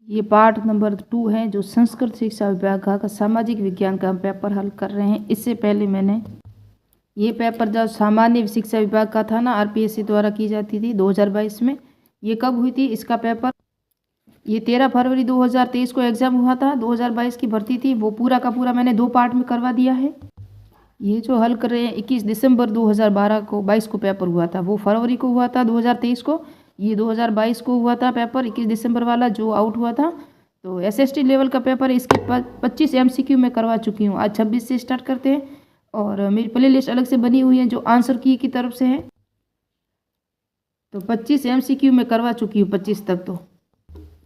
ये part number 2 है जो संस्कृत शिक्षा विभाग का सामाजिक विज्ञान का हम पेपर हल कर रहे हैं। इससे पहले मैंने ये पेपर जो सामान्य शिक्षा विभाग का था ना, आरपीएससी द्वारा की जाती थी 2022 में। ये कब हुई थी इसका पेपर? ये 13 फरवरी 2023 को एग्जाम हुआ था। 2022 की भर्ती थी, वो पूरा का पूरा मैंने 2 पार्ट में करवा दिया है। ये जो हल कर रहे हैं 21 दिसंबर 2012 को 22 को पेपर हुआ था, वो फरवरी को हुआ था 2023 को। ये 2022 को हुआ था पेपर 21 दिसंबर वाला जो आउट हुआ था। तो एसएसटी लेवल का पेपर इसके 25 एमसीक्यू में करवा चुकी हूँ। आज 26 से स्टार्ट करते हैं और मेरी प्ले लिस्ट अलग से बनी हुई है जो आंसर की तरफ से है। तो 25 एमसीक्यू में करवा चुकी हूँ 25 तक। तो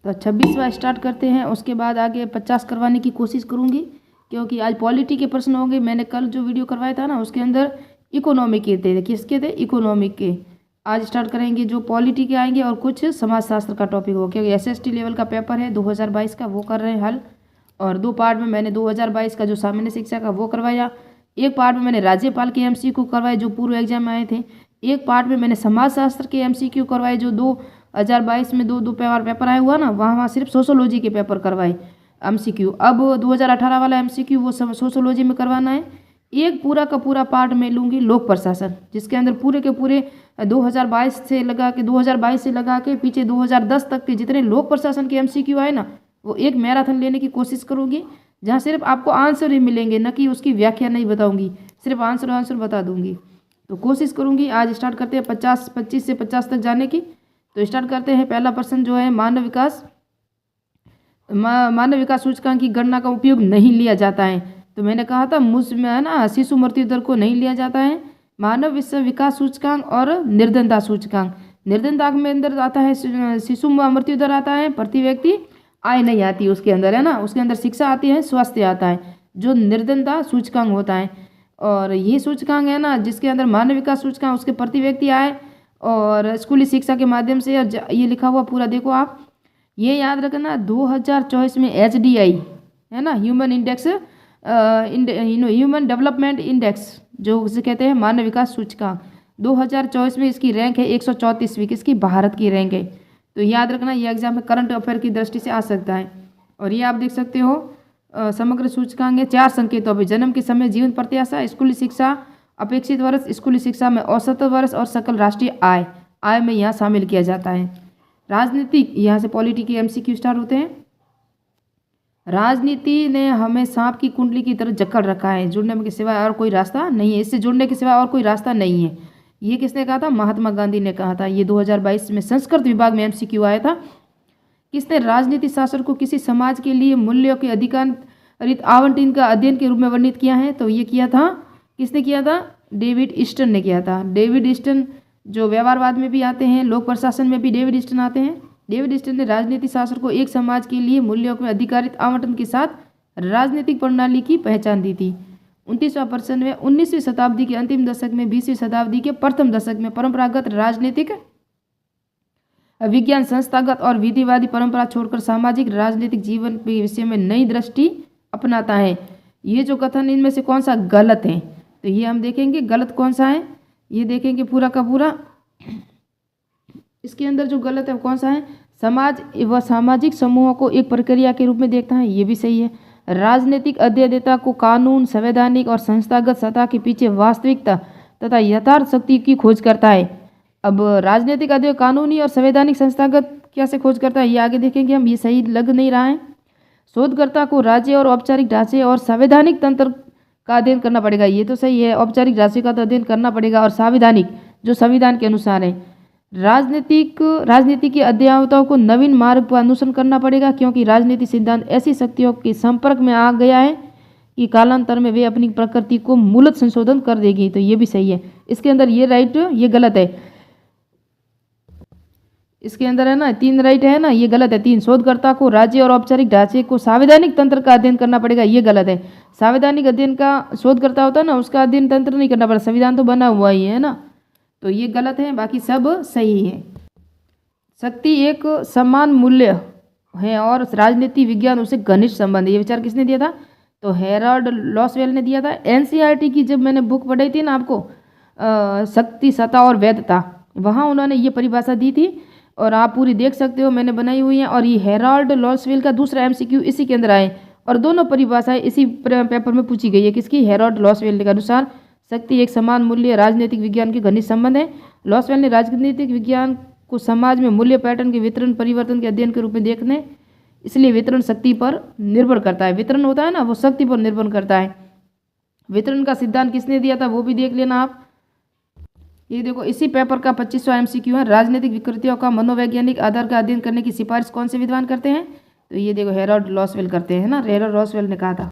26वां स्टार्ट करते हैं, उसके बाद आगे 50 करवाने की कोशिश करूँगी क्योंकि आज पॉलिटी के प्रश्न होंगे। मैंने कल जो वीडियो करवाया था ना उसके अंदर इकोनॉमिक के थे। किसके थे? इकोनॉमिक के। आज स्टार्ट करेंगे जो पॉलिटी के आएंगे और कुछ समाजशास्त्र का टॉपिक हो, क्योंकि एसएसटी लेवल का पेपर है 2022 का, वो कर रहे हैं हल। और 2 पार्ट में मैंने 2022 का जो सामान्य शिक्षा का वो करवाया। एक पार्ट में मैंने राज्यपाल के एमसीक्यू करवाए जो पूर्व एग्जाम में आए थे। एक पार्ट में मैंने समाजशास्त्र के एमसीक्यू करवाए जो 2022 में दो पेपर आया हुआ ना, वहाँ सिर्फ सोशोलॉजी के पेपर करवाए एमसीक्यू। अब 2018 वाला एमसीक्यू वो सोशोलॉजी में करवाना है। एक पूरा का पूरा पार्ट में लूँगी लोक प्रशासन, जिसके अंदर पूरे के पूरे 2022 से लगा के पीछे 2010 तक के जितने लोक प्रशासन के एमसीक्यू आए ना, वो एक मैराथन लेने की कोशिश करूँगी, जहाँ सिर्फ आपको आंसर ही मिलेंगे, न कि उसकी व्याख्या नहीं बताऊँगी, सिर्फ आंसर बता दूँगी। तो कोशिश करूँगी। आज स्टार्ट करते हैं 25 से 50 तक जाने की। तो स्टार्ट करते हैं। पहला प्रश्न जो है मानव विकास सूचकांक की गणना का उपयोग नहीं लिया जाता है। तो मैंने कहा था मुझमें है ना, शिशु मृत्यु दर को नहीं लिया जाता है। मानव विकास सूचकांक और निर्धनता सूचकांक। निर्धनता में अंदर आता है शिशु मृत्यु दर आता है, प्रति व्यक्ति आय नहीं आती उसके अंदर, है ना। उसके अंदर शिक्षा आती है, स्वास्थ्य आता है, जो निर्धनता सूचकांक होता है। और ये सूचकांक है ना जिसके अंदर मानव विकास सूचकांक उसके प्रति व्यक्ति आय और स्कूली शिक्षा के माध्यम से। और ये लिखा हुआ पूरा देखो आप, ये याद रखना 2024 में HDI है ना, ह्यूमन डेवलपमेंट इंडेक्स, जो उसे कहते हैं मानव विकास सूचकांक, 2024 में इसकी रैंक है 134वीं, किसकी? भारत की रैंक है। तो याद रखना ये एग्जाम में करंट अफेयर की दृष्टि से आ सकता है। और ये आप देख सकते हो समग्र सूचकांक है 4 संकेतों पर: जन्म के समय, जीवन प्रत्याशा, स्कूली शिक्षा, अपेक्षित वर्ष, स्कूली शिक्षा में औसत वर्ष और सकल राष्ट्रीय आय में यहाँ शामिल किया जाता है। राजनीतिक, यहाँ से पॉलिटी के एमसीक्यू स्टार्ट होते हैं। राजनीति ने हमें सांप की कुंडली की तरह जकड़ रखा है, जुड़ने के सिवाय और कोई रास्ता नहीं है, इससे जुड़ने के सिवाय और कोई रास्ता नहीं है। ये किसने कहा था? महात्मा गांधी ने कहा था। ये 2022 में संस्कृत विभाग में एमसीक्यू आया था। किसने राजनीति शास्त्र को किसी समाज के लिए मूल्यों के अधिकारित आवंटन का अध्ययन के रूप में वर्णित किया है? तो ये किया था, किसने किया था? डेविड ईस्टन ने किया था। डेविड ईस्टन जो व्यवहारवाद में भी आते हैं, लोक प्रशासन में भी डेविड ईस्टन आते हैं। डेविड ईस्टन ने राजनीति शास्त्र को एक समाज के लिए मूल्यों में अधिकारित आवंटन के साथ राजनीतिक प्रणाली की पहचान दी थी। 29वां प्रश्न में 19वीं शताब्दी के अंतिम दशक में 20वीं शताब्दी के प्रथम दशक में परंपरागत राजनीतिक विज्ञान संस्थागत और विधिवादी परंपरा छोड़कर सामाजिक राजनीतिक जीवन के विषय में नई दृष्टि अपनाता है। ये जो कथन इनमें से कौन सा गलत है? तो ये हम देखेंगे गलत कौन सा है, ये देखेंगे पूरा का पूरा। इसके अंदर जो गलत है वो कौन सा है? समाज व सामाजिक समूहों को एक प्रक्रिया के रूप में देखता है, ये भी सही है। राजनीतिक अध्येयता को कानून, संवैधानिक और संस्थागत सत्ता के पीछे वास्तविकता तथा यथार्थ शक्ति की खोज करता है। अब राजनीतिक अध्ययन कानूनी और संवैधानिक संस्थागत कैसे खोज करता है, ये आगे देखेंगे हम। ये सही लग नहीं रहा है। शोधकर्ता को राज्य और औपचारिक ढांचे और संवैधानिक तंत्र का अध्ययन करना पड़ेगा, ये तो सही है। औपचारिक ढांचे का तो अध्ययन करना पड़ेगा और संवैधानिक जो संविधान के अनुसार है। राजनीति की अध्ययनताओं को नवीन मार्ग पर अनुसरण करना पड़ेगा, क्योंकि राजनीति सिद्धांत ऐसी शक्तियों के संपर्क में आ गया है कि कालांतर में वे अपनी प्रकृति को मूलत संशोधन कर देगी। तो ये भी सही है। इसके अंदर ये राइट, ये गलत है। इसके अंदर है ना 3 राइट है ना, ये गलत है 3। शोधकर्ता को राज्य और औपचारिक ढांचे को संवैधानिक तंत्र का अध्ययन करना पड़ेगा, ये गलत है। संवैधानिक अध्ययन का शोधकर्ता होता है ना, उसका अध्ययन तंत्र नहीं करना पड़ेगा, संविधान तो बना हुआ ही है ना। तो ये गलत है, बाकी सब सही है। शक्ति एक समान मूल्य है और राजनीति विज्ञान उसे घनिष्ठ संबंध है, ये विचार किसने दिया था? तो हेराल्ड लॉसवेल ने दिया था। एनसीईआरटी की जब मैंने बुक पढ़ाई थी ना आपको, शक्ति, सत्ता और वैधता, वहाँ उन्होंने ये परिभाषा दी थी और आप पूरी देख सकते हो, मैंने बनाई हुई है। और ये हेराल्ड लॉसवेल का दूसरा एमसीक्यू इसी के अंदर आए और दोनों परिभाषाएं इसी पेपर में पूछी गई है। किसकी? हेराल्ड लॉसवेल के अनुसार शक्ति एक समान मूल्य राजनीतिक विज्ञान के घनिष्ठ संबंध है। लॉसवेल ने राजनीतिक विज्ञान को समाज में मूल्य पैटर्न के वितरण परिवर्तन के अध्ययन के रूप में देखने, इसलिए वितरण शक्ति पर निर्भर करता है। वितरण होता है ना, वो शक्ति पर निर्भर करता है। वितरण का सिद्धांत किसने दिया था वो भी देख लेना आप। ये देखो, इसी पेपर का 25वां एमसीक्यू है। राजनीतिक विकृतियों का मनोवैज्ञानिक आधार का अध्ययन करने की सिफारिश कौन से विद्वान करते हैं? तो ये देखो, हेराल्ड लॉसवेल करते हैं ना, हेराल्ड लॉसवेल ने कहा था।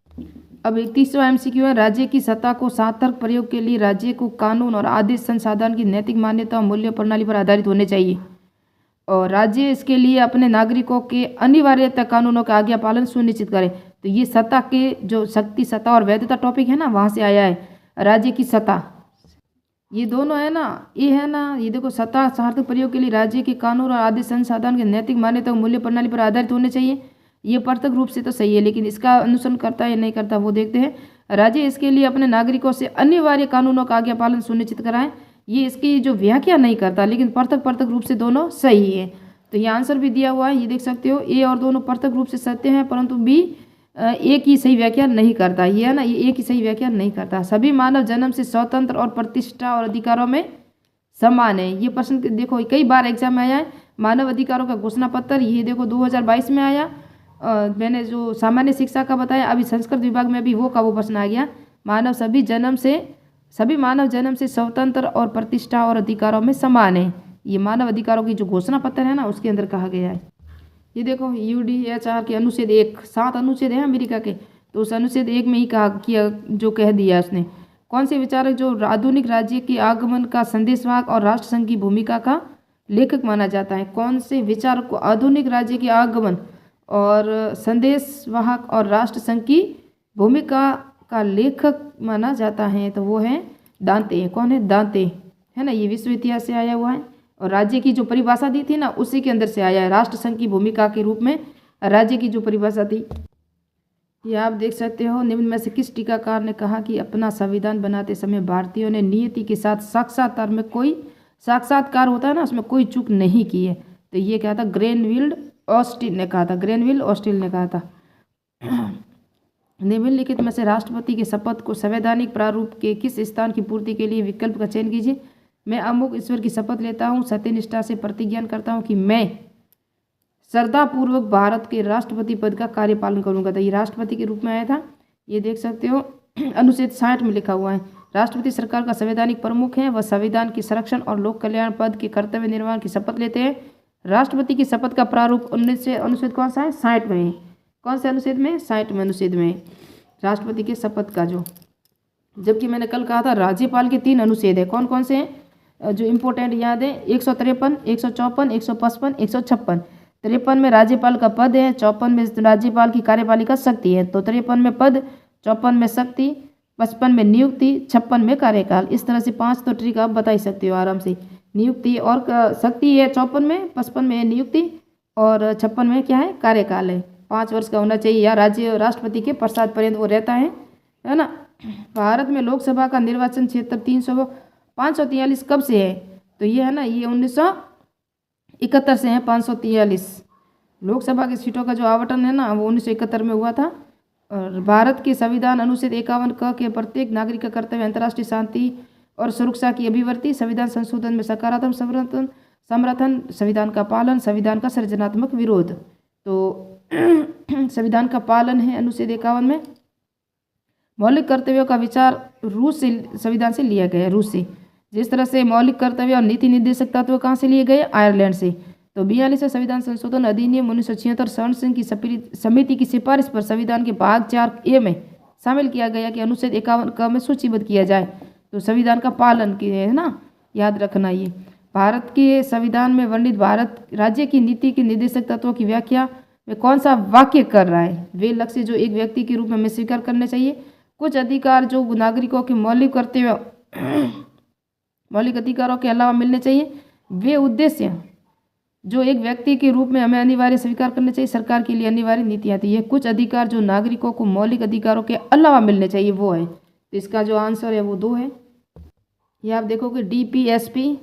अब 31वां एमसीक्यू है। राज्य की सत्ता को सार्थक प्रयोग के लिए राज्य को कानून और आदेश संसाधन की नैतिक मान्यता और मूल्य प्रणाली पर आधारित होने चाहिए और राज्य इसके लिए अपने नागरिकों के अनिवार्यता कानूनों का आज्ञा पालन सुनिश्चित करे। तो ये सत्ता के जो शक्ति, सत्ता और वैधता टॉपिक है ना, वहाँ से आया है। राज्य की सत्ता, ये दोनों है ना, ये है ना, ये देखो, सत्ता सार्थक प्रयोग के लिए राज्य के कानून और आदेश संसाधन के नैतिक मान्यता और मूल्य प्रणाली पर आधारित होने चाहिए। ये प्रत्यक्ष रूप से तो सही है, लेकिन इसका अनुसरण करता है या नहीं करता वो देखते हैं। राज्य इसके लिए अपने नागरिकों से अनिवार्य कानूनों का आज्ञा पालन सुनिश्चित कराएं, ये इसकी जो व्याख्या नहीं करता, लेकिन प्रत्यक्ष रूप से दोनों सही है। तो ये आंसर भी दिया हुआ है, ये देख सकते हो। ए और दोनों प्रत्यक्ष रूप से सत्य हैं, परंतु बी एक ही सही व्याख्या नहीं करता। ये है ना, ये एक ही सही व्याख्या नहीं करता। सभी मानव जन्म से स्वतंत्र और प्रतिष्ठा और अधिकारों में समान है। ये प्रश्न देखो कई बार एग्जाम में आया है। मानव अधिकारों का घोषणा पत्र, ये देखो 2022 में आया। मैंने जो सामान्य शिक्षा का बताया, अभी संस्कृत विभाग में भी वो का वो प्रश्न आ गया। सभी मानव जन्म से स्वतंत्र और प्रतिष्ठा और अधिकारों में समान है। ये मानव अधिकारों की जो घोषणा पत्र है ना, उसके अंदर कहा गया है। ये देखो, UDHR के अनुच्छेद 1, 7 अनुच्छेद है अमेरिका के, तो उस अनुच्छेद 1 में ही कहा किया, जो कह दिया उसने। कौन से विचारक जो आधुनिक राज्य के आगमन का संदेशवाहक और राष्ट्रसंघ की भूमिका का लेखक माना जाता है? कौन से विचारक को आधुनिक राज्य के आगमन और संदेशवाहक और राष्ट्रसंघ की भूमिका का लेखक माना जाता है? तो वो है दांते। कौन है? दांते, है ना। ये विश्व इतिहास से आया हुआ है और राज्य की जो परिभाषा दी थी ना, उसी के अंदर से आया है। राष्ट्रसंघ की भूमिका के रूप में राज्य की जो परिभाषा थी, ये आप देख सकते हो। निम्न में से किस टीकाकार ने कहा कि अपना संविधान बनाते समय भारतीयों ने नियति के साथ साक्षात्कार होता है ना, उसमें कोई चूक नहीं की है? तो ये क्या था? ग्रेनविल ऑस्टिन ने कहा था। ग्रेनविल ऑस्टिन ने कहा था। निम्नलिखित में से राष्ट्रपति के शपथ को संवैधानिक प्रारूप के किस स्थान की पूर्ति के लिए विकल्प का चयन कीजिए? मैं अमुक ईश्वर की शपथ लेता हूँ, सत्यनिष्ठा से प्रतिज्ञा करता हूँ कि मैं श्रद्धापूर्वक भारत के राष्ट्रपति पद का कार्यपालन करूंगा। तो ये राष्ट्रपति के रूप में आया था, ये देख सकते हो। अनुच्छेद 60 में लिखा हुआ है, राष्ट्रपति सरकार का संवैधानिक प्रमुख है, वह संविधान के संरक्षण और लोक कल्याण पद के कर्तव्य निर्वहन की शपथ लेते हैं। राष्ट्रपति की शपथ का प्रारूप अनुच्छेद कौन सा है? 60 में है। कौन से अनुच्छेद में? 60 में अनुच्छेद में राष्ट्रपति के शपथ का जो। जबकि मैंने कल कहा था राज्यपाल के 3 अनुच्छेद है। कौन कौन से हैं जो इम्पोर्टेंट याद है? 153, 154, 155, 156। 53 में राज्यपाल का पद है, 54 में राज्यपाल की कार्यपालिका शक्ति है। तो 53 में पद, 54 में शक्ति, 55 में नियुक्ति, 56 में कार्यकाल। इस तरह से 5 तो ट्रिक आप बता ही सकते हो आराम से। नियुक्ति और शक्ति है 54 में, 55 में नियुक्ति और 56 में क्या है? कार्यकाल है। 5 वर्ष का होना चाहिए या राज्य राष्ट्रपति के पश्चात पर्यंत वो रहता है ना। भारत में लोकसभा का निर्वाचन क्षेत्र 543 कब से है? तो ये है ना, ये 1971 से है। 543 लोकसभा की सीटों का जो आवंटन है ना, वो 1971 में हुआ था। और भारत के संविधान अनुच्छेद 51 क के प्रत्येक नागरिक का कर्तव्य अंतर्राष्ट्रीय शांति और सुरक्षा की अभिव्यक्ति, संविधान संशोधन में सकारात्मक समर्थन, संविधान का पालन, संविधान का सृजनात्मक विरोध। तो संविधान का पालन है अनुच्छेद 51 में। मौलिक कर्तव्यों का विचार रूस से संविधान से लिया गया है, रूस से। जिस तरह से मौलिक कर्तव्य और नीति निर्देशक तत्व कहाँ से लिए गए? आयरलैंड से। तो 42वें संविधान संशोधन अधिनियम 1976 संघ की समिति की सिफारिश पर संविधान के भाग 4A में शामिल किया गया कि अनुच्छेद 51 क में सूचीबद्ध किया जाए। तो संविधान का पालन किया है ना, याद रखना। ये भारत के संविधान में वर्णित भारत राज्य की नीति के निर्देशक तत्वों की व्याख्या में कौन सा वाक्य कर रहा है? वे लक्ष्य जो एक व्यक्ति के रूप में स्वीकार करने चाहिए, कुछ अधिकार जो नागरिकों के मौलिक अधिकारों के अलावा मिलने चाहिए, वे उद्देश्य जो एक व्यक्ति के रूप में हमें अनिवार्य स्वीकार करने चाहिए, सरकार के लिए अनिवार्य नीतियाँ थी। ये कुछ अधिकार जो नागरिकों को मौलिक अधिकारों के अलावा मिलने चाहिए, वो है। तो इसका जो आंसर है वो 2 है। ये आप देखोगे DPSP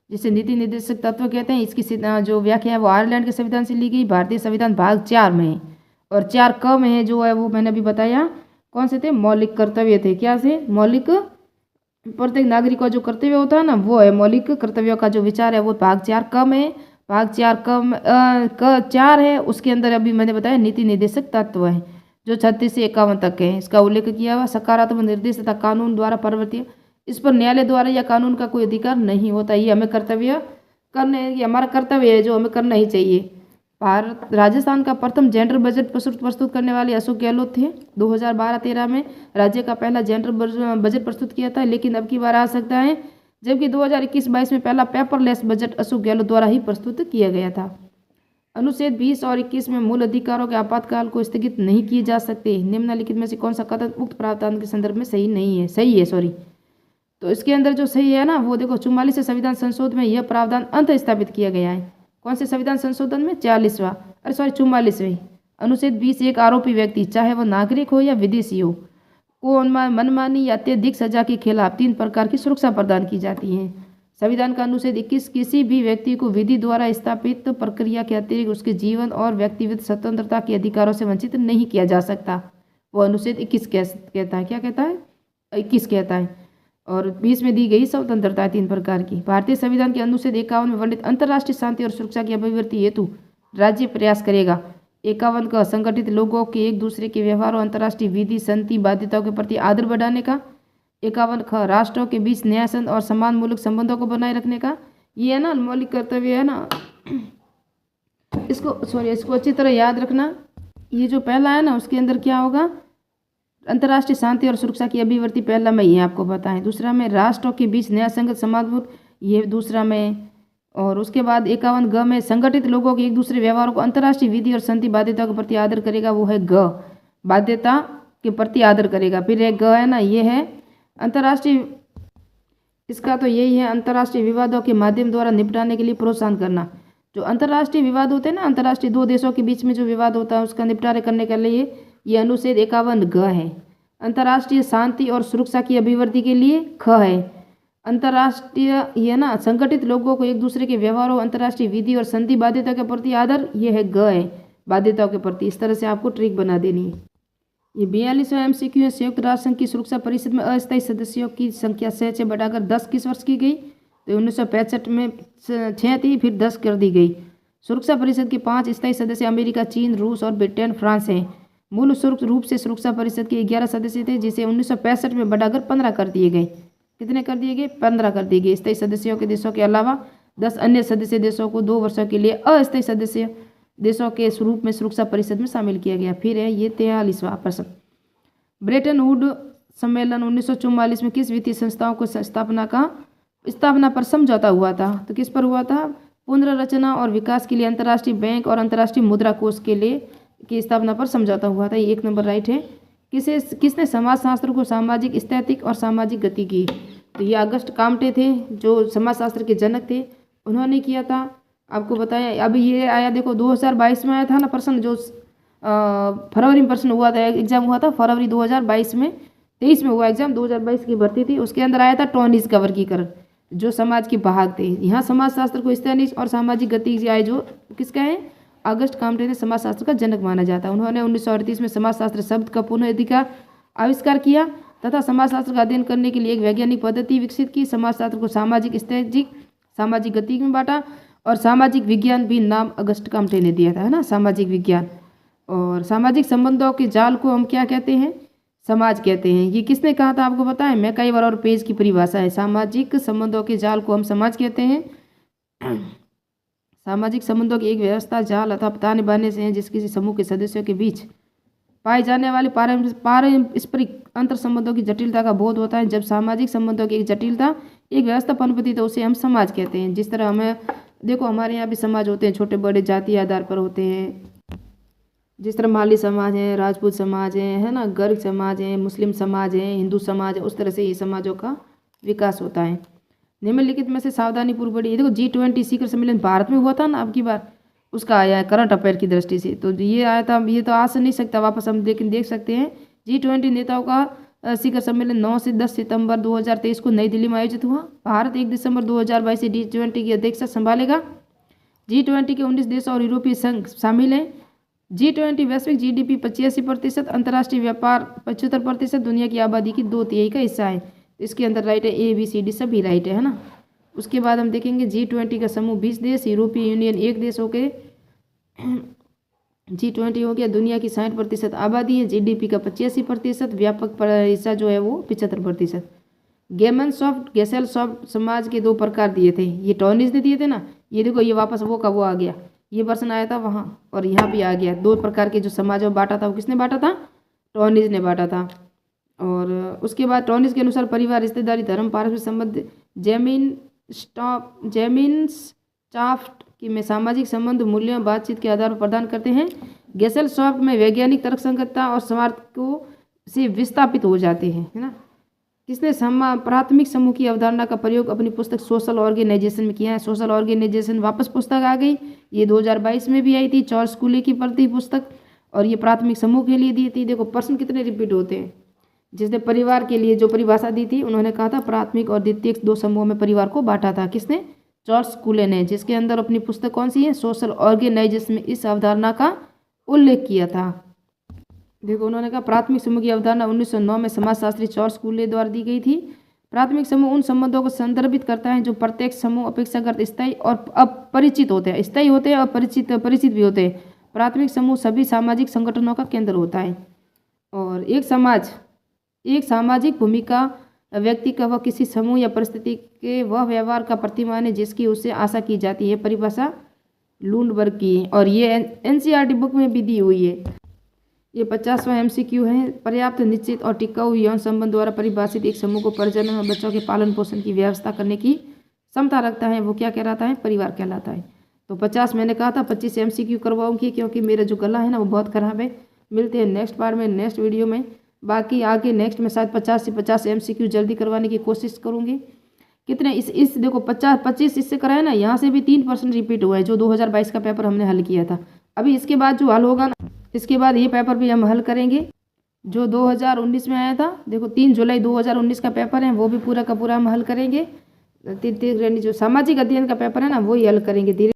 जिसे नीति निर्देशक तत्व कहते हैं। इसकी जो व्याख्या है वो आयरलैंड के संविधान से ली गई। भारतीय संविधान भाग 4 में है और 4 क में है, जो है वो मैंने अभी बताया कौन से थे, मौलिक कर्तव्य थे। क्या से? मौलिक, प्रत्येक नागरिक का जो कर्तव्य होता है ना वो है मौलिक कर्तव्यों का जो विचार है वो भाग 4 क में है। भाग 4 क 4 है, उसके अंदर अभी मैंने बताया नीति निर्देशक तत्व है जो 36 से 51 तक है। इसका उल्लेख किया हुआ सकारात्मक निर्देश तथा कानून द्वारा परिवर्तित, इस पर न्यायालय द्वारा या कानून का कोई अधिकार नहीं होता। ये हमें कर्तव्य करने, ये हमारा कर्तव्य है जो हमें करना ही चाहिए। भारत राजस्थान का प्रथम जेंडर बजट प्रस्तुत करने वाले अशोक गहलोत थे। 2012-13 में राज्य का पहला जेंडर बजट प्रस्तुत किया था, लेकिन अब की बार आ सकता है, जबकि 2021-22 में पहला पेपरलेस बजट अशोक गहलोत द्वारा ही प्रस्तुत किया गया था। अनुच्छेद 20 और 21 में मूल अधिकारों के आपातकाल को स्थगित नहीं किए जा सकते। निम्नलिखित में से कौन सा कथन उक्त प्रावधान के संदर्भ में सही नहीं है? सही है, सॉरी। तो इसके अंदर जो सही है ना वो देखो, 44 संविधान संशोधन में यह प्रावधान अंत स्थापित किया गया है। कौन से संविधान संशोधन में? 44वां, 44वें। अनुच्छेद 20 एक आरोपी व्यक्ति, चाहे वह नागरिक हो या विदेशी हो, को मनमानी या अत्यधिक सजा के खिलाफ 3 प्रकार की सुरक्षा प्रदान की जाती है। संविधान का अनुच्छेद 21 किसी भी व्यक्ति को विधि द्वारा स्थापित प्रक्रिया के अतिरिक्त उसके जीवन और व्यक्तिगत स्वतंत्रता के अधिकारों से वंचित नहीं किया जा सकता। वो अनुच्छेद 21 कहता है। क्या कहता है? 21 कहता है। और 20 में दी गई स्वतंत्रता 3 प्रकार की। भारतीय संविधान के अनुच्छेद 51 में वर्णित अंतर्राष्ट्रीय शांति और सुरक्षा की अभिवृद्धि हेतु राज्य प्रयास करेगा। 51 का संगठित लोगों के एक दूसरे के व्यवहार और अंतर्राष्ट्रीय विधि संधि बाध्यताओं के प्रति आदर बढ़ाने का। 51 ख राष्ट्रों के बीच न्यायसंध और समान मूलक संबंधों को बनाए रखने का। ये है ना मौलिक कर्तव्य है ना, इसको अच्छी तरह याद रखना। ये जो पहला है ना उसके अंदर क्या होगा, अंतर्राष्ट्रीय शांति और सुरक्षा की अभिवृद्धि पहला में ये आपको बताएं। दूसरा में राष्ट्रों के बीच न्याय संगत समाजपूर्ण, ये दूसरा में। और उसके बाद 51 ग में संगठित लोगों के एक दूसरे व्यवहारों को अंतर्राष्ट्रीय विधि और संधि बाध्यता के प्रति आदर करेगा, वो है ग, बाध्यता के प्रति आदर करेगा। फिर एक ग है ना, ये है अंतर्राष्ट्रीय, इसका तो यही है, अंतर्राष्ट्रीय विवादों के माध्यम द्वारा निपटाने के लिए प्रोत्साहन करना। जो अंतर्राष्ट्रीय विवाद होते हैं ना, अंतर्राष्ट्रीय 2 देशों के बीच में जो विवाद होता है उसका निपटारे करने के लिए ये अनुच्छेद 51 ग है। अंतर्राष्ट्रीय शांति और सुरक्षा की अभिवृद्धि के लिए ख है। अंतर्राष्ट्रीय ये ना संगठित लोगों को एक दूसरे के व्यवहारों, अंतर्राष्ट्रीय विधि और संधि बाध्यता के प्रति आदर, ये है ग है, बाध्यताओं के प्रति। इस तरह से आपको ट्रिक बना देनी है। ये 42वां MCQ है। संयुक्त राष्ट्र संघ की सुरक्षा परिषद में अस्थायी सदस्यों की संख्या 6 से बढ़ाकर 10 किस वर्ष की गई? तो 1965 में 6 थी, फिर 10 कर दी गई। सुरक्षा परिषद के 5 स्थायी सदस्य अमेरिका, चीन, रूस और ब्रिटेन, फ्रांस हैं। मूल रूप से सुरक्षा परिषद के 11 सदस्य थे, जिसे 1965 में बढ़ाकर 15 कर दिए गए। कितने कर दिए गए? 15 कर दिए गए। स्थायी सदस्यों के देशों के अलावा 10 अन्य सदस्य देशों को 2 वर्षों के लिए अस्थायी सदस्य देशों के रूप में सुरक्षा परिषद में शामिल किया गया। फिर है ये 43वां प्रश्न। ब्रेटन वुड सम्मेलन 1944 में किस वित्तीय संस्थाओं को स्थापना पर समझौता हुआ था? तो किस पर हुआ था? पुनर्रचना और विकास के लिए अंतर्राष्ट्रीय बैंक और अंतर्राष्ट्रीय मुद्रा कोष के लिए की स्थापना पर समझौता हुआ था। ये 1 नंबर राइट है। किसने समाजशास्त्र को सामाजिक, स्थैतिक और सामाजिक गति की? तो ये अगस्त काम्टे थे, जो समाजशास्त्र के जनक थे, उन्होंने किया था। आपको बताया। अब ये आया देखो 2022 में आया था ना प्रश्न, जो फरवरी में प्रश्न हुआ था, एग्जाम हुआ था फरवरी 2022 में, 23 में हुआ एग्जाम, 2022 की भर्ती थी। उसके अंदर आया था टोनीज का वर्गीकरण, जो समाज के भाग थे। यहाँ समाजशास्त्र को स्थैतिक और सामाजिक गति आए, जो किसका है? अगस्त काम्टे ने समाजशास्त्र का जनक माना जाता है। उन्होंने 1938 में समाजशास्त्र शब्द का पुनः आविष्कार किया तथा समाजशास्त्र का अध्ययन करने के लिए एक वैज्ञानिक पद्धति विकसित की। समाजशास्त्र को सामाजिक, स्थैतिक, सामाजिक गति में बांटा और सामाजिक विज्ञान भी नाम अगस्त काम्टे ने दिया था, है ना, सामाजिक विज्ञान। और सामाजिक संबंधों के जाल को हम क्या कहते हैं? समाज कहते हैं। ये किसने कहा था आपको पता है? मैकाइवर और पेज की परिभाषा है। सामाजिक संबंधों के जाल को हम समाज कहते हैं। सामाजिक संबंधों की एक व्यवस्था, जाल अथवा पता निभाने से है जिस किसी समूह के सदस्यों के बीच पाए जाने वाले पारस्परिक अंतर संबंधों की जटिलता का बोध होता है। जब सामाजिक संबंधों की एक जटिलता एक व्यवस्था पनपती तो उसे हम समाज कहते हैं। जिस तरह हमें देखो, हमारे यहाँ भी समाज होते हैं, छोटे बड़े जातीय आधार पर होते हैं। जिस तरह माली समाज है, राजपूत समाज है ना, गर्ग समाज है, मुस्लिम समाज है, हिंदू समाज है, उस तरह से ये समाजों का विकास होता है। निम्नलिखित में से सावधानीपूर्वक पढ़िए। देखो G20 शिखर सम्मेलन भारत में हुआ था ना अब की बार, उसका आया है करंट अफेयर की दृष्टि से। तो ये आया था, ये तो आ नहीं सकता वापस हम, लेकिन देख सकते हैं G20 नेताओं का शिखर सम्मेलन 9 से 10 सितंबर 2023 को नई दिल्ली में आयोजित हुआ। भारत 1 दिसंबर 2022 से G20 की अध्यक्षता संभालेगा। G20 के 19 देश और यूरोपीय संघ शामिल हैं। G20 वैश्विक GDP 85%, अंतर्राष्ट्रीय व्यापार 75%, दुनिया की आबादी की 2/3 का हिस्सा है। इसके अंदर राइट है ABCD सभी राइट है ना। उसके बाद हम देखेंगे G20 का समूह 20 देश, यूरोपीय यूनियन 1 देश हो गए। G20 हो गया, दुनिया की 60% आबादी है, GDP का 85%, व्यापक हिस्सा जो है वो 75%। गेमन सॉफ्ट गैसेल सॉफ्ट समाज के 2 प्रकार दिए थे, ये टॉनिस ने दिए थे ना। ये देखो ये वापस वो का वो आ गया, ये वर्षन आया था वहाँ और यहाँ भी आ गया। 2 प्रकार के जो समाज में बांटा था वो किसने बांटा था? टॉनिस ने बांटा था। और उसके बाद टॉनिस के अनुसार परिवार, रिश्तेदारी, धर्म, पारस्परिक संबंध, जेमिन स्टाफ्ट में सामाजिक संबंध मूल्यों बातचीत के आधार पर प्रदान करते हैं। गेसेल सॉफ्ट में वैज्ञानिक तर्कसंगतता और समार्थ से विस्थापित हो जाते हैं, है ना। किसने प्राथमिक समूह की अवधारणा का प्रयोग अपनी पुस्तक सोशल ऑर्गेनाइजेशन में किया है। सोशल ऑर्गेनाइजेशन वापस पुस्तक आ गई, ये 2022 में भी आई थी, चार्ल्स स्कूले की पढ़ती पुस्तक, और ये प्राथमिक समूह के लिए दी थी। देखो प्रश्न कितने रिपीट होते हैं। जिसने परिवार के लिए जो परिभाषा दी थी, उन्होंने कहा था प्राथमिक और द्वितीयक 2 समूहों में परिवार को बांटा था। किसने? चार्ल्स स्कूले ने, जिसके अंदर अपनी पुस्तक कौन सी है? सोशल ऑर्गेनाइजेशन में इस अवधारणा का उल्लेख किया था। देखो उन्होंने कहा प्राथमिक समूह की अवधारणा 1909 में समाजशास्त्री चार्ल्स स्कूले द्वारा दी गई थी। प्राथमिक समूह उन संबंधों को संदर्भित करता है जो प्रत्येक समूह अपेक्षाकृत स्थायी और अपरिचित होते हैं। स्थायी होते हैं और परिचित भी होते हैं। प्राथमिक समूह सभी सामाजिक संगठनों का केंद्र होता है। और एक सामाजिक भूमिका व्यक्ति का वह किसी समूह या परिस्थिति के वह व्यवहार का प्रतिमान है जिसकी उससे आशा की जाती है। परिभाषा लुंडबर्ग की, और ये NCERT बुक में भी दी हुई है। ये 50वां MCQ है। पर्याप्त, निश्चित और टिकाऊ यौन संबंध द्वारा परिभाषित एक समूह को प्रजनन और बच्चों के पालन पोषण की व्यवस्था करने की क्षमता रखता है, वो क्या कहलाता है? परिवार कहलाता है। तो 50 मैंने कहा था 25 MCQ करवाऊंगी, क्योंकि मेरा जो गला है ना वो बहुत खराब है। मिलते हैं नेक्स्ट पार्ट में, नेक्स्ट वीडियो में। बाकी आगे नेक्स्ट में शायद 50 से 50 MCQ जल्दी करवाने की कोशिश करूँगी। कितने इस देखो 25 इससे कराए ना, यहाँ से भी 3% रिपीट हुआ है, जो 2022 का पेपर हमने हल किया था। अभी इसके बाद जो हल होगा ना, इसके बाद ये पेपर भी हम हल करेंगे जो 2019 में आया था। देखो 3 जुलाई 2019 का पेपर है, वो भी पूरा का पूरा हम हल करेंगे। जो सामाजिक अध्ययन का पेपर है ना, वो ही हल करेंगे धीरे